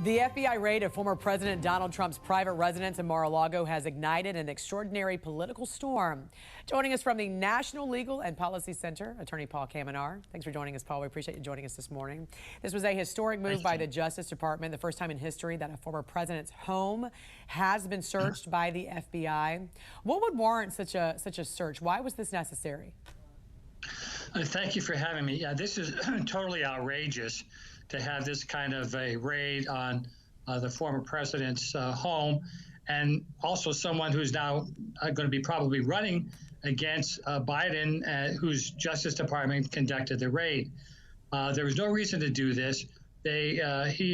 The FBI raid of former President Donald Trump's private residence in Mar-A-Lago has ignited an extraordinary political storm. Joining us from the National Legal and Policy Center, Attorney Paul Kamenar. Thanks for joining us, Paul. We appreciate you joining us this morning. This was a historic move by the Justice Department, the first time in history that a former president's home has been searched by the FBI. What would warrant such a search? Why was this necessary? Thank you for having me. Yeah, this is totally outrageous to have this kind of a raid on the former president's home, and also someone who's now going to be probably running against Biden, whose Justice Department conducted the raid. There was no reason to do this. He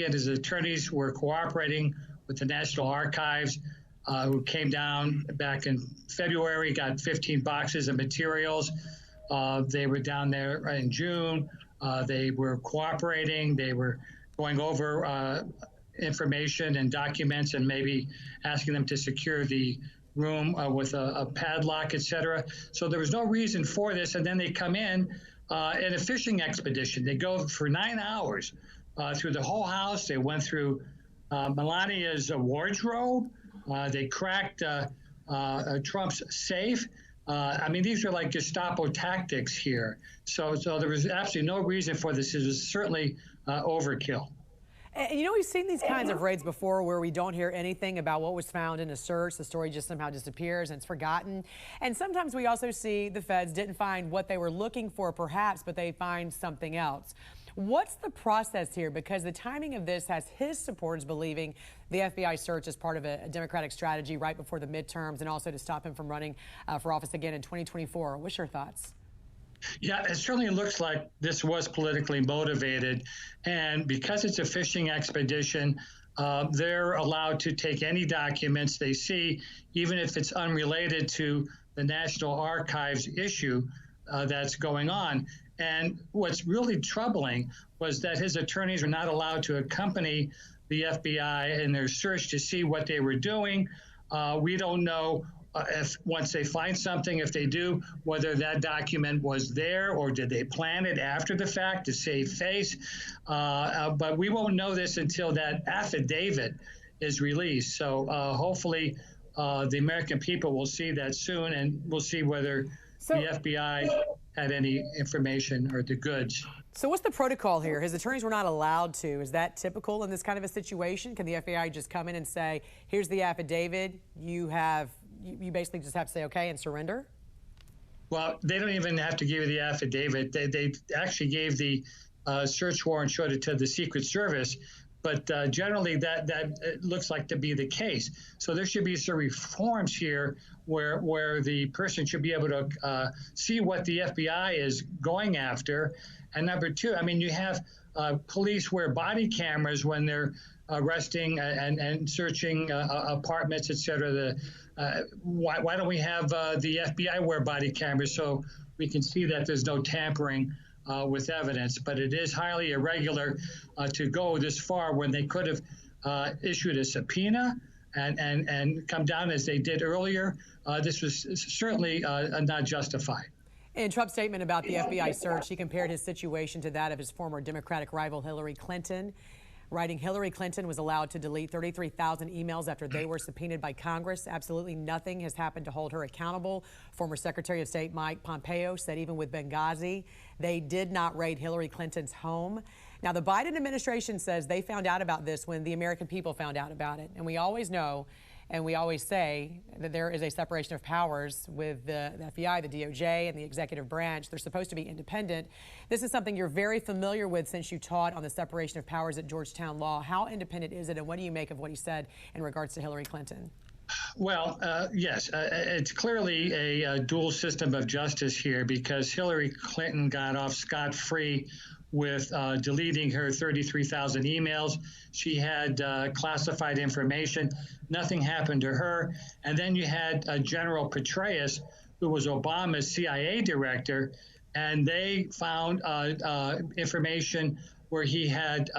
and his attorneys were cooperating with the National Archives, who came down back in February, got 15 boxes of materials. They were down there in June. They were cooperating. They were going over information and documents and maybe asking them to secure the room with a padlock, etc. So there was no reason for this. And then they come in a fishing expedition. They go for 9 hours through the whole house. They went through Melania's wardrobe. They cracked Trump's safe. I mean, these are like Gestapo tactics here. So there was absolutely no reason for this. It was certainly overkill. And, you know, we've seen these kinds of raids before where we don't hear anything about what was found in a search. The story just somehow disappears and it's forgotten. And sometimes we also see the feds didn't find what they were looking for, perhaps, but they find something else. What's the process here? Because the timing of this has his supporters believing the FBI search is part of a Democratic strategy right before the midterms and also to stop him from running for office again in 2024. What's your thoughts? Yeah, it certainly looks like this was politically motivated. And because it's a fishing expedition, they're allowed to take any documents they see, even if it's unrelated to the National Archives issue that's going on. And what's really troubling was that his attorneys were not allowed to accompany the FBI in their search to see what they were doing. We don't know if once they find something, if they do, whether that document was there or did they plan it after the fact to save face. But we won't know this until that affidavit is released. So hopefully the American people will see that soon, and we'll see whether the FBI had any information or the goods. So what's the protocol here? His attorneys were not allowed to. Is that typical in this kind of a situation? Can the FBI just come in and say, here's the affidavit, you basically just have to say okay and surrender? Well, they don't even have to give you the affidavit. They actually gave the search warrant, showed it to the Secret Service, but generally that looks like to be the case. So there should be some reforms here where the person should be able to see what the FBI is going after. And number two, I mean, you have police wear body cameras when they're arresting and searching apartments, et cetera. Why don't we have the FBI wear body cameras so we can see that there's no tampering with evidence? But it is highly irregular to go this far when they could have issued a subpoena and come down as they did earlier. This was certainly not justified. In Trump's statement about the FBI search, he compared his situation to that of his former Democratic rival Hillary Clinton, writing Hillary Clinton was allowed to delete 33,000 emails after they were subpoenaed by Congress. Absolutely nothing has happened to hold her accountable. Former Secretary of State Mike Pompeo said even with Benghazi, they did not raid Hillary Clinton's home. Now, the Biden administration says they found out about this when the American people found out about it. And we always know, and we always say that there is a separation of powers with the FBI, the DOJ, and the executive branch. They're supposed to be independent. This is something you're very familiar with since you taught on the separation of powers at Georgetown Law. How independent is it, and what do you make of what he said in regards to Hillary Clinton? Well, yes, it's clearly a dual system of justice here, because Hillary Clinton got off scot-free with deleting her 33,000 emails. She had classified information. Nothing happened to her. And then you had General Petraeus, who was Obama's CIA director, and they found information where he had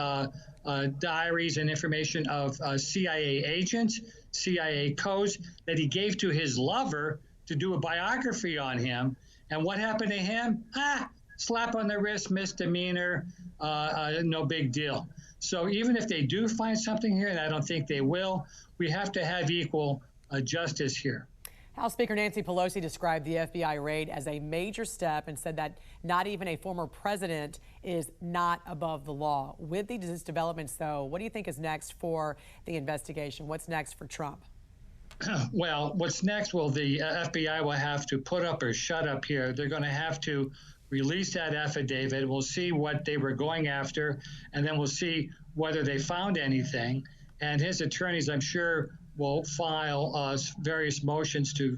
diaries and information of CIA agents, CIA codes that he gave to his lover to do a biography on him. And what happened to him? Slap on the wrist, misdemeanor, no big deal. So even if they do find something here, and I don't think they will, we have to have equal justice here. House Speaker Nancy Pelosi described the FBI raid as a major step and said that not even a former president is not above the law. With these developments, though, what do you think is next for the investigation? What's next for Trump? Well, what's next? Well, the FBI will have to put up or shut up here. They're going to have to release that affidavit. We'll see what they were going after, and then we'll see whether they found anything. And his attorneys, I'm sure, will file various motions to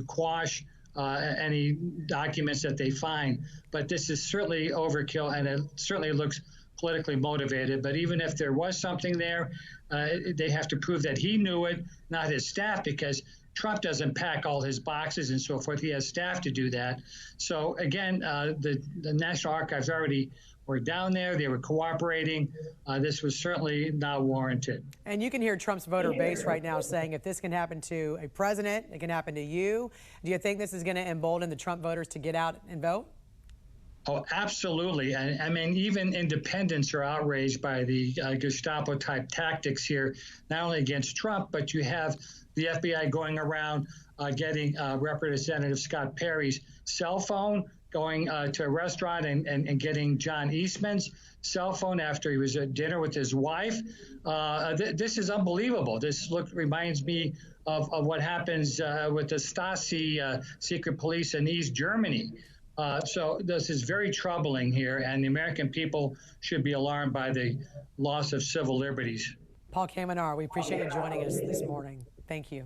quash any documents that they find. But this is certainly overkill, and it certainly looks politically motivated. But even if there was something there, they have to prove that he knew it, not his staff, because Trump doesn't pack all his boxes and so forth. He has staff to do that. So again, the National Archives already were down there. They were cooperating. This was certainly not warranted. And you can hear Trump's voter base right now saying if this can happen to a president, it can happen to you. Do you think this is going to embolden the Trump voters to get out and vote? Oh, absolutely. And I mean, even independents are outraged by the Gestapo type tactics here, not only against Trump, but you have the FBI going around getting Representative Scott Perry's cell phone, going to a restaurant and getting John Eastman's cell phone after he was at dinner with his wife. This is unbelievable. This reminds me of what happens with the Stasi secret police in East Germany. So this is very troubling here, and the American people should be alarmed by the loss of civil liberties. Paul Kamenar, we appreciate you joining us this morning. Thank you.